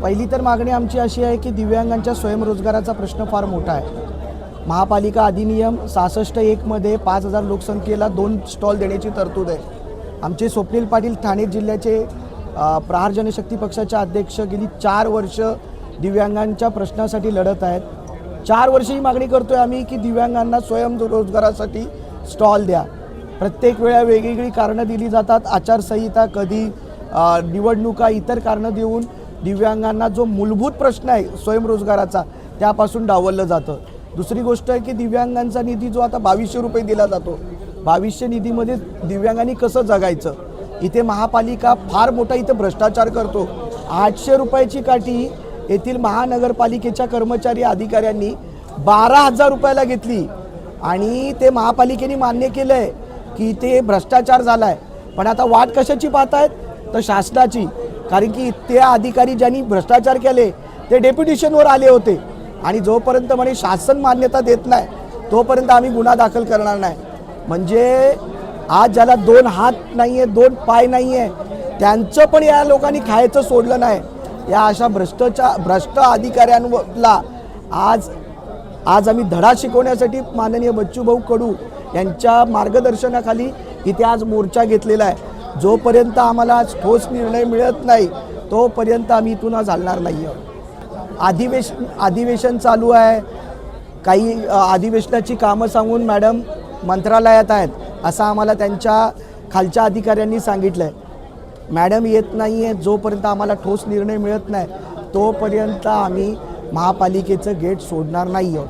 पहिली तर मागणी आमची अशी आहे की दिव्यांगांच्या स्वयंरोजगाराचा प्रश्न फार मोठा आहे। महापालिका अधिनियम 66(1) मध्ये 5000 लोकसंख्येला 2 स्टॉल देण्याची तरतूद आहे। आमचे स्वप्नील पाटील ठाणे जिल्ह्याचे प्रहार जनशक्ती पक्षाचे अध्यक्ष गेली 4 वर्ष दिव्यांगांच्या प्रश्नासाठी लढत आहेत। 4 वर्ष ही मागणी करतोय आम्ही की दिव्यांगांना स्वयंरोजगारासाठी स्टॉल द्या। प्रत्येक वेळा वेगवेगळी कारणं दिली जातात, आचारसंहिता, कधी निवडणुका, इतर कारणं देऊन दिव्यांगांना जो मूलभूत प्रश्न आहे स्वयंरोजगाराचा त्यापासून डावललं जातं। दुसरी गोष्ट आहे की दिव्यांगांचा निधी जो आता 2200 रुपये दिला जातो, 2200 निधीमध्ये दिव्यांगांनी कसं जगायचं? इथे महापालिका फार मोठा इथे भ्रष्टाचार करतो। 800 रुपयाची काठी येथील महानगरपालिकेच्या कर्मचारी अधिकाऱ्यांनी 12000 रुपयाला घेतली आणि ते महापालिकेने मान्य केलं आहे की ते भ्रष्टाचार झाला आहे। पण आता वाट कशाची पाहतायत? तर शासनाची। कारण की ते अधिकारी ज्यांनी भ्रष्टाचार केले ते डेप्युटेशनवर आले होते आणि जोपर्यंत म्हणे शासन मान्यता देत नाही तोपर्यंत आम्ही गुन्हा दाखल करणार नाही। म्हणजे आज ज्याला 2 हात नाही आहे, 2 पाय नाही आहे, त्यांचं पण या लोकांनी खायचं सोडलं नाही। या अशा भ्रष्ट अधिकाऱ्यांना आज आम्ही धडा शिकवण्यासाठी माननीय बच्चूभाऊ कडू यांच्या मार्गदर्शनाखाली इथे आज मोर्चा घेतलेला आहे। जोपर्यंत आम्हाला ठोस निर्णय मिळत नाही तोपर्यंत आम्ही इथून हलणार नाही आहोत। अधिवेशन चालू आहे, काही अधिवेशनाची कामं सांगून मॅडम मंत्रालयात आहेत असं आम्हाला त्यांच्या खालच्या अधिकाऱ्यांनी सांगितलं आहे। मॅडम येत नाही आहे, जोपर्यंत आम्हाला ठोस निर्णय मिळत नाही तोपर्यंत आम्ही महापालिकेचं गेट सोडणार नाही आहोत।